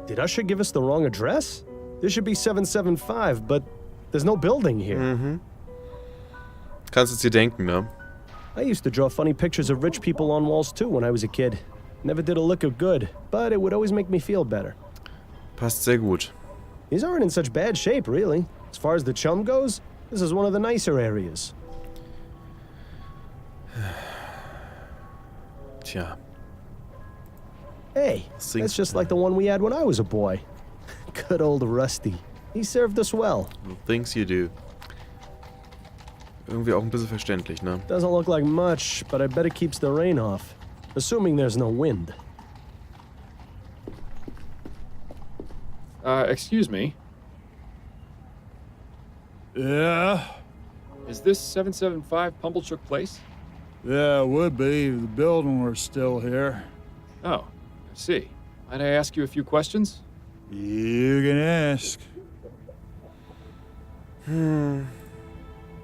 Did Usher give us the wrong address? This should be 775, but there's no building here. Mhm. Kannst es dir denken, ne? I used to draw funny pictures of rich people on walls too when I was a kid. Never did a lick of good, but it would always make me feel better. Passt sehr gut. These aren't in such bad shape, really. As far as the chum goes, this is one of the nicer areas. Tja. Hey, that's just like the one we had when I was a boy. Good old Rusty. He served us well. Things you do. Irgendwie auch ein bisschen verständlich, ne? Doesn't look like much, but I bet it keeps the rain off. Assuming there's no wind. Excuse me. Yeah? Is this 775 Pumblechook Place? Yeah, it would be if the building were still here. Oh, I see. Might I ask you a few questions? You can ask.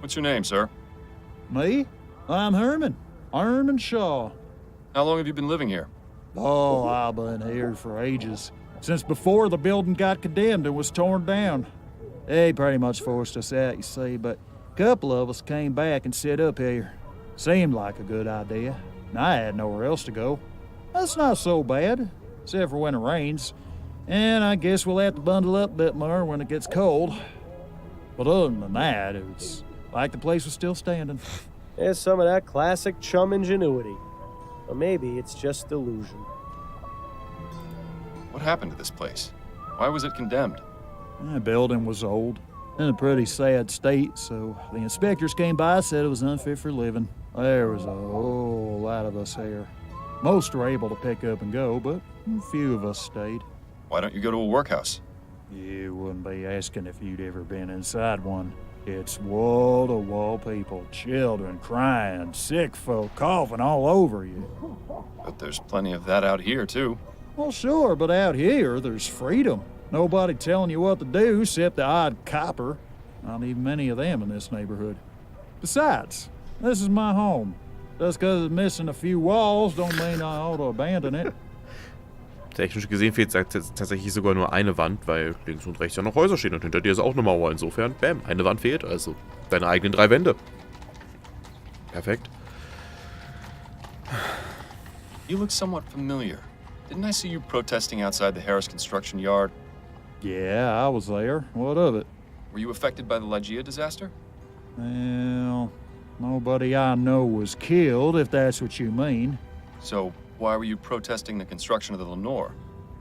What's your name, sir? Me? I'm Herman. Herman Shaw. How long have you been living here? Oh, I've been here for ages. Since before the building got condemned and was torn down. They pretty much forced us out, you see, but a couple of us came back and set up here. Seemed like a good idea, and I had nowhere else to go. That's not so bad, except for when it rains. And I guess we'll have to bundle up a bit more when it gets cold. But other than that, it's like the place was still standing. There's some of that classic chum ingenuity. Or maybe it's just delusion. What happened to this place? Why was it condemned? The building was old, in a pretty sad state, so the inspectors came by and said it was unfit for living. There was a whole lot of us here. Most were able to pick up and go, but a few of us stayed. Why don't you go to a workhouse? You wouldn't be asking if you'd ever been inside one. It's wall-to-wall people, children crying, sick folk coughing all over you. But there's plenty of that out here, too. Well, sure, but out here, there's freedom. Nobody telling you what to do except the odd copper. Not even many of them in this neighborhood. Besides, this is my home. Just because it's missing a few walls don't mean I ought to abandon it. Technisch gesehen fehlt tatsächlich sogar nur eine Wand, weil links und rechts ja noch Häuser stehen und hinter dir ist auch eine Mauer. Insofern, bam, eine Wand fehlt, also deine eigenen 3 Wände. Perfekt. You look somewhat familiar. Didn't I see you protesting outside the Harris construction yard? Yeah, I was there. What of it? Were you affected by the Ligeia disaster? Well, nobody I know was killed, if that's what you mean. So, why were you protesting the construction of the Lenore?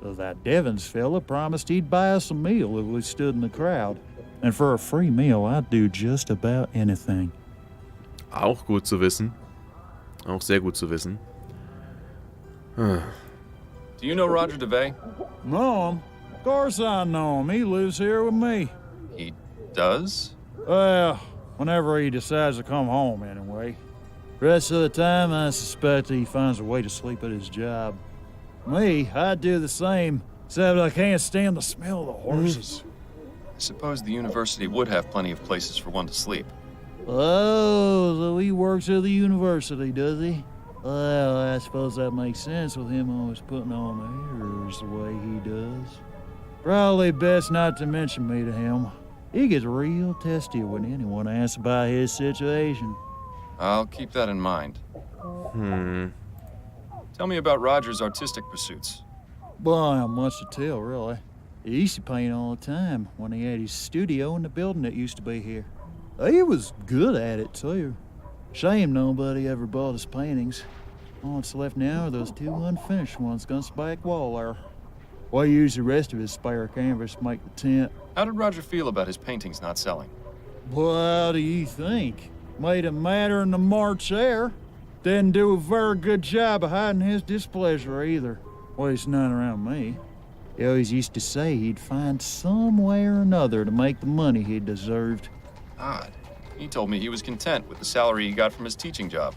That Devons fella promised he'd buy us a meal if we stood in the crowd. And for a free meal, I'd do just about anything. Auch gut zu wissen. Auch sehr gut zu wissen. Do you know Roger DeVay? Know him? Of course I know him. He lives here with me. He does? Well, whenever he decides to come home, anyway. Rest of the time, I suspect he finds a way to sleep at his job. Me, I'd do the same, except I can't stand the smell of the horses. I suppose the university would have plenty of places for one to sleep. Oh, so he works at the university, does he? Well, I suppose that makes sense with him always putting on airs the way he does. Probably best not to mention me to him. He gets real testy when anyone asks about his situation. I'll keep that in mind. Tell me about Roger's artistic pursuits. Well, not much to tell, really. He used to paint all the time when he had his studio in the building that used to be here. He was good at it, too. Shame nobody ever bought his paintings. All that's left now are those 2 unfinished ones against the back wall there. We used the rest of his spare canvas to make the tent. How did Roger feel about his paintings not selling? Well, how do you think? Made him madder in the March air. Didn't do a very good job of hiding his displeasure either. At least none around me. He always used to say he'd find some way or another to make the money he deserved. Odd. He told me he was content with the salary he got from his teaching job.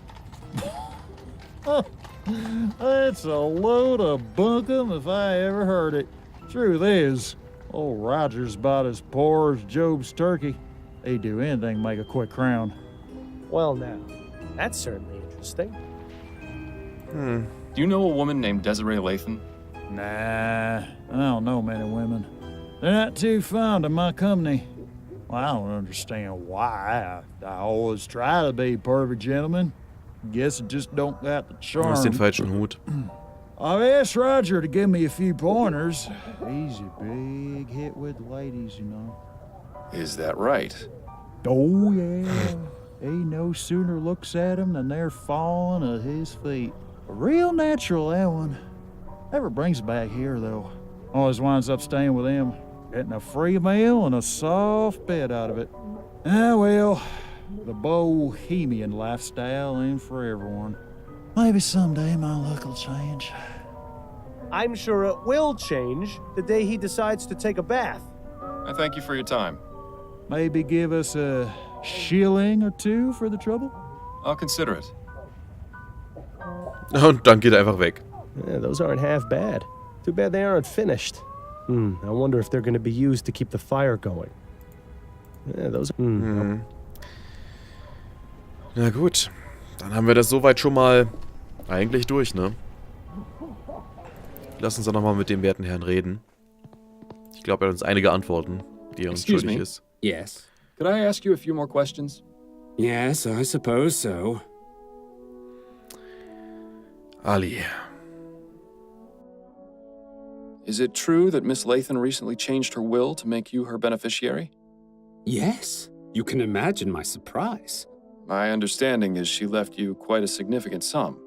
That's a load of bunkum if I ever heard it. Truth is, old Roger's about as poor as Job's turkey. He'd do anything to make a quick crown. Well, now, that's certainly interesting. Do you know a woman named Desiree Lathan? Nah, I don't know many women. They're not too fond of my company. Well, I don't understand why. I always try to be a perfect gentleman. Guess it just don't got the Du hast den charm. falschen Hut. I've asked Roger to give me a few pointers. He's a big hit with ladies, you know. Is that right? Oh, yeah. He no sooner looks at them than they're falling at his feet. Real natural, that one. Never brings back here, though. Always winds up staying with him, getting a free meal and a soft bed out of it. Ah, well, the bohemian lifestyle ain't for everyone. Maybe someday my luck will change. I'm sure it will change the day he decides to take a bath. I thank you for your time. Maybe give us a shilling or two for the trouble? I'll consider it. Und dann geht er einfach weg. Yeah, those aren't half bad. Too bad they aren't finished. I wonder if they're going to be used to keep the fire going. Yeah, those. Na gut, dann haben wir das soweit schon mal eigentlich durch, ne? Lass uns doch nochmal mit dem werten Herrn reden. Ich glaube, er hat uns einige Antworten, die er uns Excuse schuldig me. ist. Yes. Could I ask you a few more questions? Yes, I suppose so. Ali. Is it true that Miss Lathan recently changed her will to make you her beneficiary? Yes. You can imagine my surprise. My understanding is she left you quite a significant sum.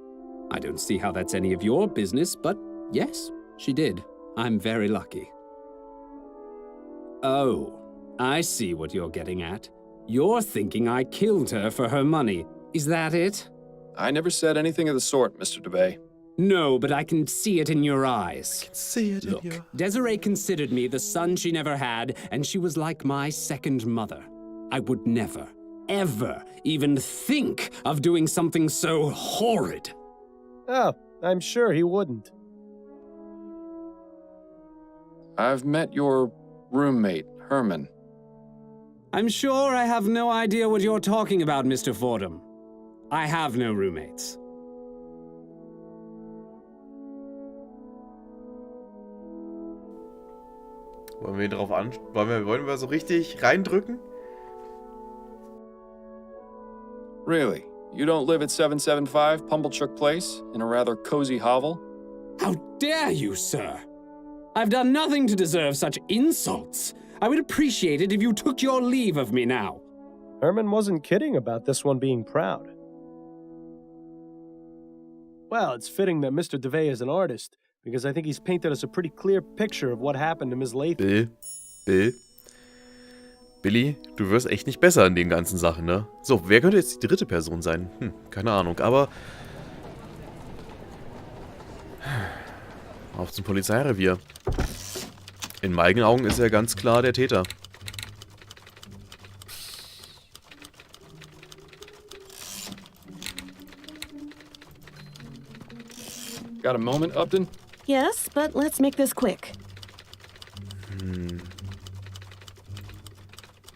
I don't see how that's any of your business, but yes, she did. I'm very lucky. Oh, I see what you're getting at. You're thinking I killed her for her money. Is that it? I never said anything of the sort, Mr. DeBay. No, but I can see it in your eyes. See it Look, Desiree considered me the son she never had, and she was like my second mother. I would never, ever even think of doing something so horrid. Oh, I'm sure he wouldn't. I've met your roommate, Herman. I'm sure I have no idea what you're talking about, Mr. Fordham. I have no roommates. Wollen wir so richtig reindrücken? Really? You don't live at 775 Pumblechook Place in a rather cozy hovel? How dare you, sir? I've done nothing to deserve such insults. I would appreciate it if you took your leave of me now. Herman wasn't kidding about this one being proud. Well, it's fitting that Mr. DeVay is an artist, because I think he's painted us a pretty clear picture of what happened to Miss Lathan. Billy, du wirst echt nicht besser in den ganzen Sachen, ne? So, wer könnte jetzt die dritte Person sein? Keine Ahnung, aber... Auf zum Polizeirevier. In meinen Augen ist er ganz klar der Täter. Got a moment, Upton? Yes, but let's make this quick.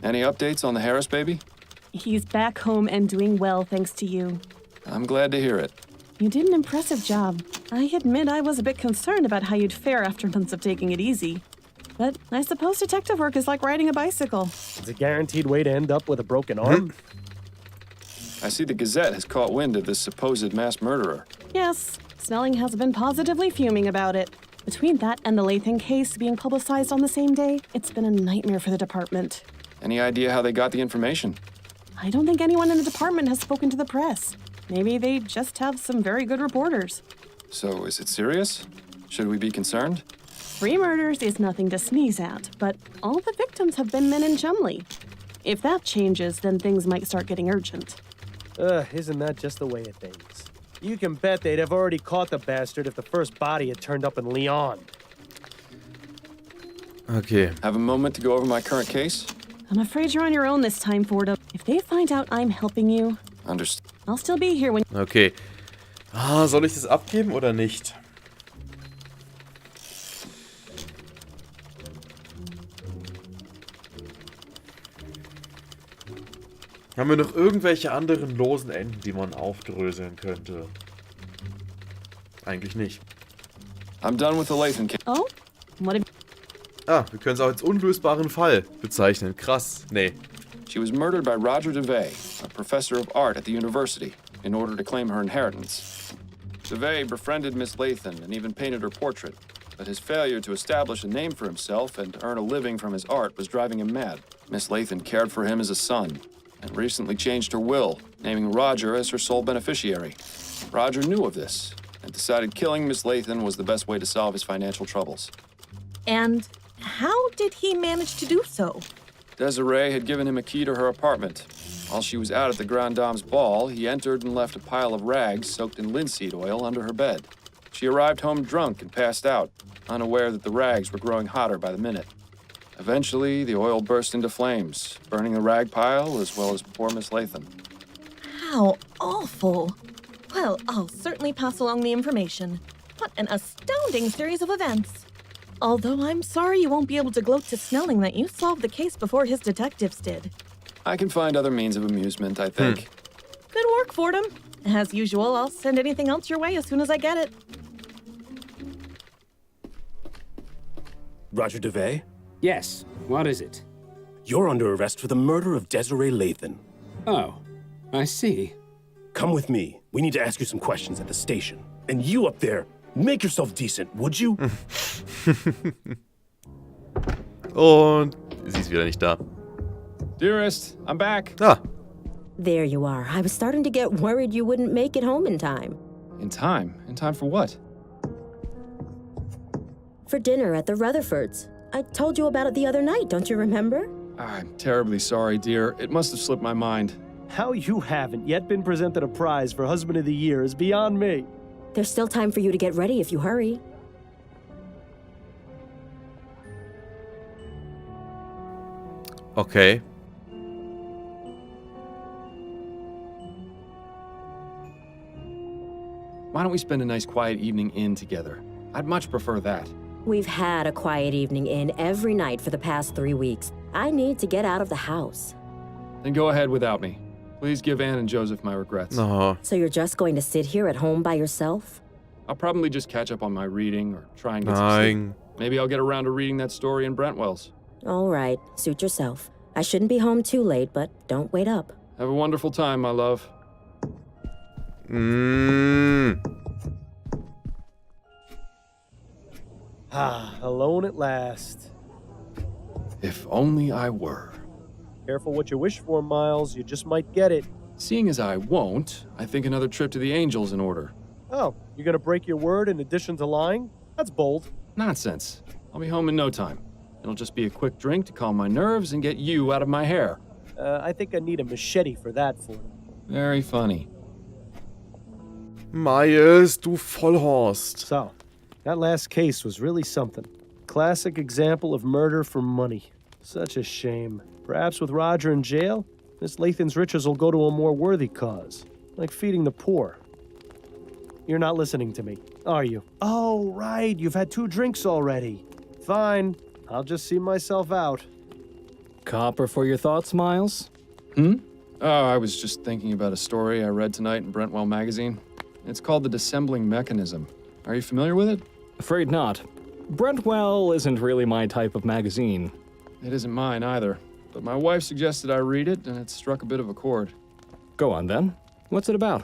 Any updates on the Harris baby? He's back home and doing well thanks to you. I'm glad to hear it. You did an impressive job. I admit I was a bit concerned about how you'd fare after months of taking it easy. But I suppose detective work is like riding a bicycle. It's a guaranteed way to end up with a broken arm. I see the Gazette has caught wind of this supposed mass murderer. Yes, Snelling has been positively fuming about it. Between that and the Lathan case being publicized on the same day, it's been a nightmare for the department. Any idea how they got the information? I don't think anyone in the department has spoken to the press. Maybe they just have some very good reporters. So, is it serious? Should we be concerned? 3 murders is nothing to sneeze at, but all the victims have been men in Chumley. If that changes, then things might start getting urgent. Isn't that just the way of things? You can bet they'd have already caught the bastard if the first body had turned up in Leon. Okay. Have a moment to go over my current case? I'm afraid you're on your own this time, Fordham. If they find out I'm helping you, Understood. I'll still be here when... Okay. Soll ich das abgeben oder nicht? Haben wir noch irgendwelche anderen losen Enden, die man aufdröseln könnte? Eigentlich nicht. I'm done with the Lathan case. Oh? What have Ah, wir können es auch als unlösbaren Fall bezeichnen. Krass. Nee. She was murdered by Roger DeVay, a professor of art at the university, in order to claim her inheritance. DeVay befriended Miss Lathan and even painted her portrait, but his failure to establish a name for himself and earn a living from his art was driving him mad. Miss Lathan cared for him as a son, and recently changed her will, naming Roger as her sole beneficiary. Roger knew of this, and decided killing Miss Lathan was the best way to solve his financial troubles. And how did he manage to do so? Desiree had given him a key to her apartment. While she was out at the Grand Dame's ball, he entered and left a pile of rags soaked in linseed oil under her bed. She arrived home drunk and passed out, unaware that the rags were growing hotter by the minute. Eventually, the oil burst into flames, burning the rag pile as well as poor Miss Lathan. How awful. Well, I'll certainly pass along the information. What an astounding series of events. Although I'm sorry you won't be able to gloat to Snelling that you solved the case before his detectives did. I can find other means of amusement, I think. Good work, Fordham. As usual, I'll send anything else your way as soon as I get it. Roger DeVay, Yes, what is it? you're under arrest for the murder of Desiree Lathan. Oh, I see. Come with me. We need to ask you some questions at the station. And you up there, make yourself decent, would you? Und sie ist wieder nicht da. Dearest, I'm back. Ah, There you are. I was starting to get worried you wouldn't make it home in time. In time? In time for what? For dinner at the Rutherfords. I told you about it the other night, don't you remember? I'm terribly sorry, dear. It must have slipped my mind. How you haven't yet been presented a prize for Husband of the Year is beyond me. There's still time for you to get ready if you hurry. okay. Why don't we spend a nice quiet evening in together? I'd much prefer that. We've had a quiet evening in every night for the past 3 weeks. I need to get out of the house. Then go ahead without me. Please give Anne and Joseph my regrets. Oh, So you're just going to sit here at home by yourself? I'll probably just catch up on my reading or try and get some sleep. nein. Maybe I'll get around to reading that story in Brentwell's. All right, suit yourself. I shouldn't be home too late, but don't wait up. Have a wonderful time, my love. Alone at last. If only I were. Careful what you wish for, Miles. You just might get it. Seeing as I won't, I think another trip to the Angels in order. Oh, you're gonna break your word in addition to lying? That's bold. Nonsense. I'll be home in no time. It'll just be a quick drink to calm my nerves and get you out of my hair. I think I need a machete for that, Fordham. Very funny. Miles, du Vollhorst. So, that last case was really something. Classic example of murder for money. Such a shame. Perhaps with Roger in jail, Miss Lathan's riches will go to a more worthy cause, like feeding the poor. You're not listening to me, are you? Oh, right, you've had 2 drinks already. Fine, I'll just see myself out. Copper for your thoughts, Miles? Oh, I was just thinking about a story I read tonight in Brentwell magazine. It's called The Dissembling Mechanism. Are you familiar with it? Afraid not. Brentwell isn't really my type of magazine. It isn't mine either. But my wife suggested I read it, and it struck a bit of a chord. Go on then. What's it about?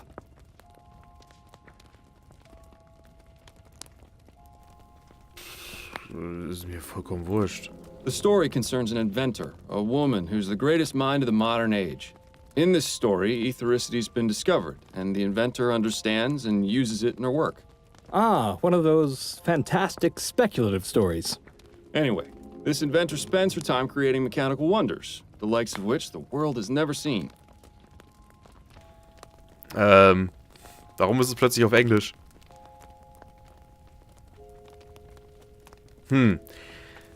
Ist mir vollkommen wurscht. The story concerns an inventor, a woman who's the greatest mind of the modern age. In this story, ethericity's been discovered, and the inventor understands and uses it in her work. Ah, one of those fantastic speculative stories. Anyway, this inventor spends her time creating mechanical wonders, the likes of which the world has never seen. Warum ist es plötzlich auf Englisch?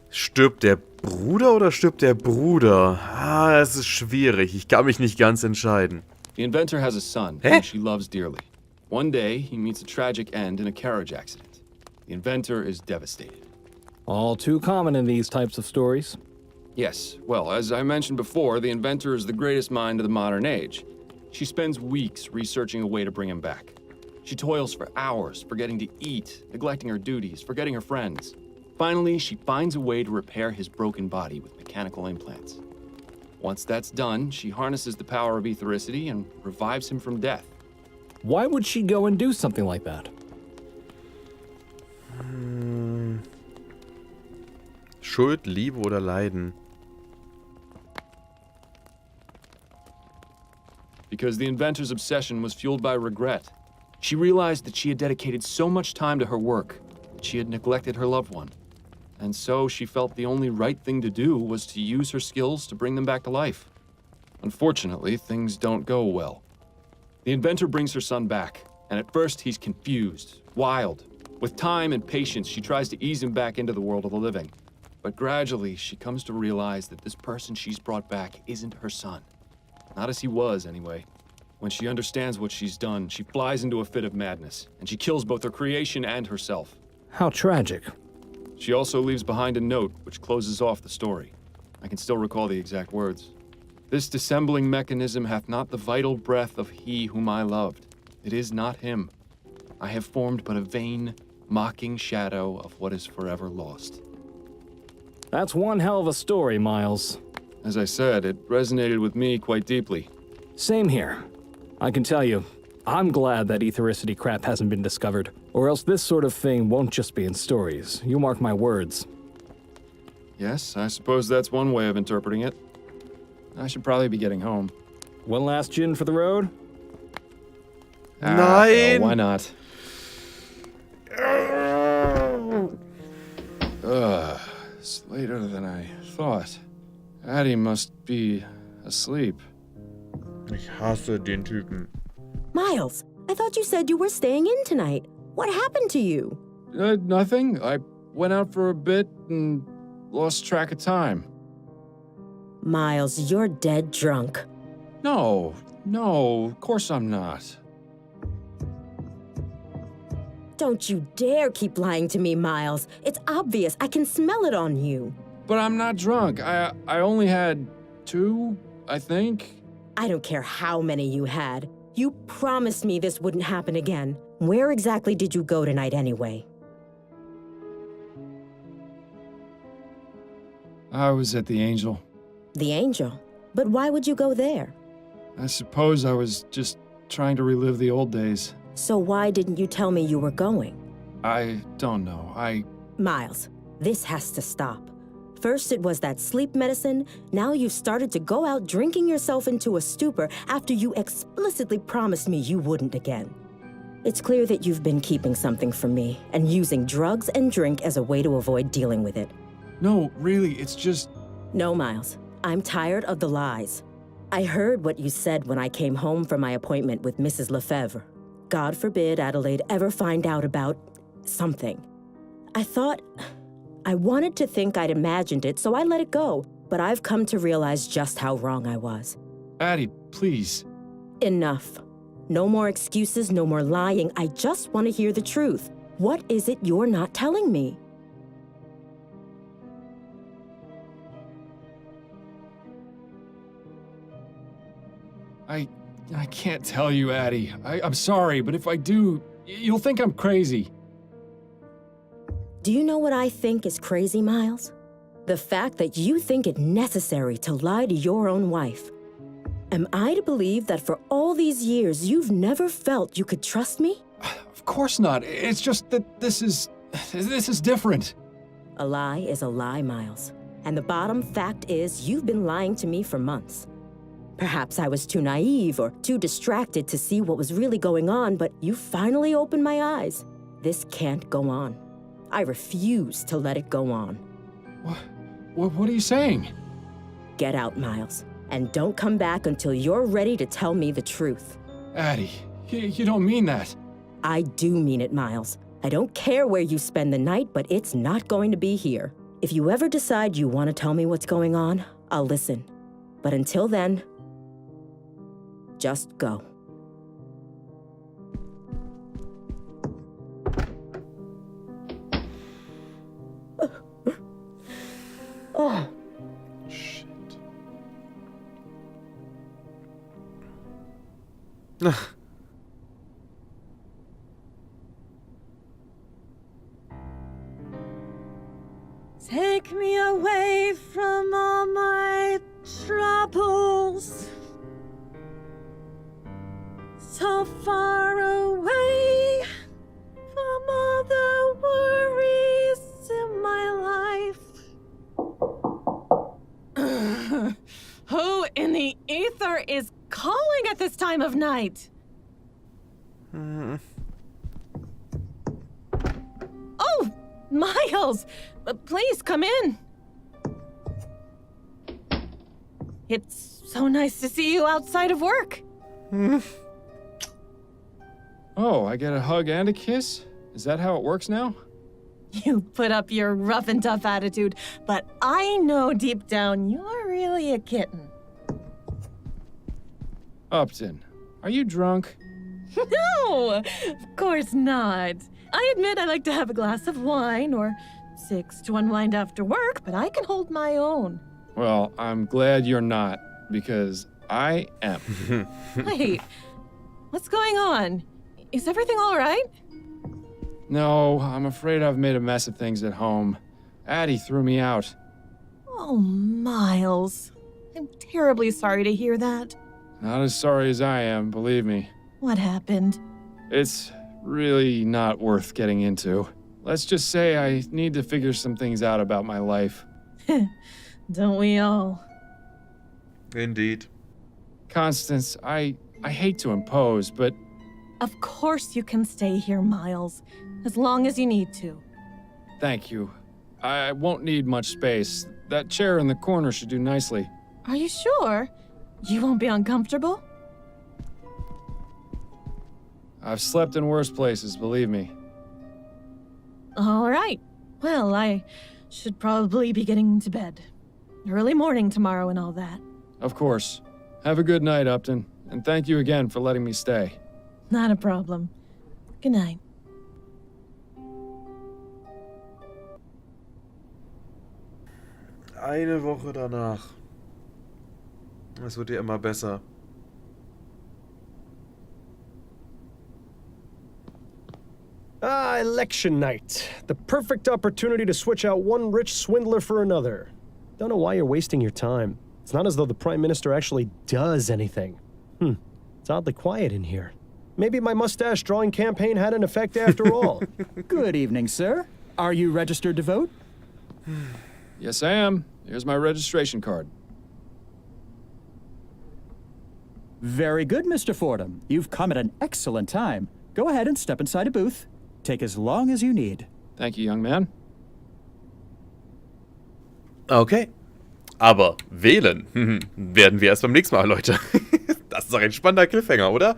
Stirbt der Bruder oder stirbt der Bruder? Ah, es ist schwierig. Ich kann mich nicht ganz entscheiden. The inventor has a son, Hä? whom she loves dearly. One day, he meets a tragic end in a carriage accident. The inventor is devastated. All too common in these types of stories. Yes, well, as I mentioned before, the inventor is the greatest mind of the modern age. She spends weeks researching a way to bring him back. She toils for hours, forgetting to eat, neglecting her duties, forgetting her friends. Finally, she finds a way to repair his broken body with mechanical implants. Once that's done, she harnesses the power of ethericity and revives him from death. Why would she go and do something like that? Schuld, Liebe oder Leiden? Because the inventor's obsession was fueled by regret. She realized that she had dedicated so much time to her work that she had neglected her loved one. And so she felt the only right thing to do was to use her skills to bring them back to life. Unfortunately, things don't go well. The inventor brings her son back, and at first he's confused, wild. With time and patience, she tries to ease him back into the world of the living. But gradually, she comes to realize that this person she's brought back isn't her son. Not as he was, anyway. When she understands what she's done, she flies into a fit of madness, and she kills both her creation and herself. How tragic. She also leaves behind a note which closes off the story. I can still recall the exact words. This dissembling mechanism hath not the vital breath of he whom I loved. It is not him. I have formed but a vain, mocking shadow of what is forever lost. That's one hell of a story, Miles. As I said, it resonated with me quite deeply. Same here. I can tell you, I'm glad that ethericity crap hasn't been discovered, or else this sort of thing won't just be in stories. You mark my words. Yes, I suppose that's one way of interpreting it. I should probably be getting home. One last gin for the road? Nein! Why not? It's later than I thought. Addie must be asleep. Ich hasse den Typen. Miles, I thought you said you were staying in tonight. What happened to you? Nothing. I went out for a bit and lost track of time. Miles, you're dead drunk. No, of course I'm not. Don't you dare keep lying to me, Miles. It's obvious. I can smell it on you. But I'm not drunk. I only had 2, I think. I don't care how many you had. You promised me this wouldn't happen again. Where exactly did you go tonight anyway? I was at the Angel. The Angel? But why would you go there? I suppose I was just trying to relive the old days. So why didn't you tell me you were going? I don't know. Miles, this has to stop. First it was that sleep medicine, now you've started to go out drinking yourself into a stupor after you explicitly promised me you wouldn't again. It's clear that you've been keeping something from me and using drugs and drink as a way to avoid dealing with it. No, really, it's just... No, Miles. I'm tired of the lies. I heard what you said when I came home from my appointment with Mrs. Lefebvre. God forbid Adelaide ever find out about something. I wanted to think I'd imagined it, so I let it go, but I've come to realize just how wrong I was. Addie, please. Enough. No more excuses, no more lying. I just want to hear the truth. What is it you're not telling me? I can't tell you, Addie. I'm sorry, but if I do, you'll think I'm crazy. Do you know what I think is crazy, Miles? The fact that you think it necessary to lie to your own wife. Am I to believe that for all these years you've never felt you could trust me? Of course not. It's just that this is different. A lie is a lie, Miles. And the bottom fact is you've been lying to me for months. Perhaps I was too naive or too distracted to see what was really going on, but you finally opened my eyes. This can't go on. I refuse to let it go on. What are you saying? Get out, Miles, and don't come back until you're ready to tell me the truth. Addie, you don't mean that. I do mean it, Miles. I don't care where you spend the night, but it's not going to be here. If you ever decide you want to tell me what's going on, I'll listen. But until then, just go. Oh. Shit. Take me away from all my troubles. So far away from all the worries in my life. Who in the ether is calling at this time of night? Oh, Miles! Please come in. It's so nice to see you outside of work. Oh, I get a hug and a kiss? Is that how it works now? You put up your rough and tough attitude, but I know deep down you're really a kitten. Upton, are you drunk? No, of course not. I admit I like to have a glass of wine or 6 to unwind after work, but I can hold my own. Well, I'm glad you're not, because I am. Wait, what's going on? Is everything all right? No, I'm afraid I've made a mess of things at home. Addie threw me out. Oh, Miles. I'm terribly sorry to hear that. Not as sorry as I am, believe me. What happened? It's really not worth getting into. Let's just say I need to figure some things out about my life. Don't we all? Indeed. Constance, I hate to impose, but Of course you can stay here, Miles, as long as you need to. thank you. I won't need much space. That chair in the corner should do nicely. Are you sure? You won't be uncomfortable? I've slept in worse places, believe me. All right. Well, I should probably be getting to bed. Early morning tomorrow and all that. Of course. Have a good night, Upton, and thank you again for letting me stay. Not a problem. Good night. Eine Woche danach. Es wird ja immer besser. Ah, election night. The perfect opportunity to switch out one rich swindler for another. Don't know why you're wasting your time. It's not as though the Prime Minister actually does anything. It's oddly quiet in here. Maybe my mustache drawing campaign had an effect after all. Good evening, sir. Are you registered to vote? Yes, I am. Here's my registration card. Very good, Mr. Fordham. You've come at an excellent time. Go ahead and step inside a booth. Take as long as you need. Thank you, young man. Okay. Aber wählen werden wir erst beim nächsten Mal, Leute. Das ist doch ein spannender Cliffhanger, oder?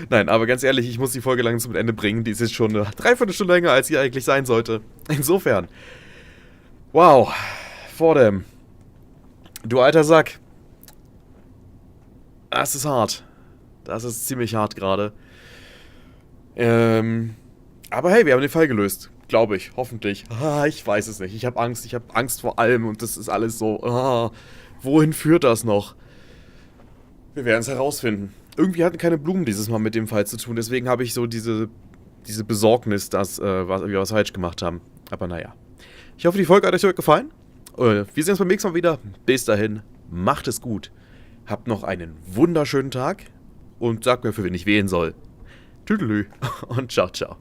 Nein, aber ganz ehrlich, ich muss die Folge langsam zum Ende bringen. Die ist jetzt schon eine Dreiviertelstunde länger, als sie eigentlich sein sollte. Insofern. Wow. Fordham. Du alter Sack. Das ist hart. Das ist ziemlich hart gerade. Aber hey, wir haben den Fall gelöst. Glaube ich. Hoffentlich. Ich weiß es nicht. Ich habe Angst. Ich habe Angst vor allem. Und das ist alles so. Wohin führt das noch? Wir werden es herausfinden. Irgendwie hatten keine Blumen dieses Mal mit dem Fall zu tun. Deswegen habe ich so diese Besorgnis, dass wir was falsch gemacht haben. Aber naja. Ich hoffe, die Folge hat euch gefallen. Wir sehen uns beim nächsten Mal wieder. Bis dahin. Macht es gut. Habt noch einen wunderschönen Tag. Und sagt mir, für wen ich wählen soll. Tüdelü und ciao, ciao.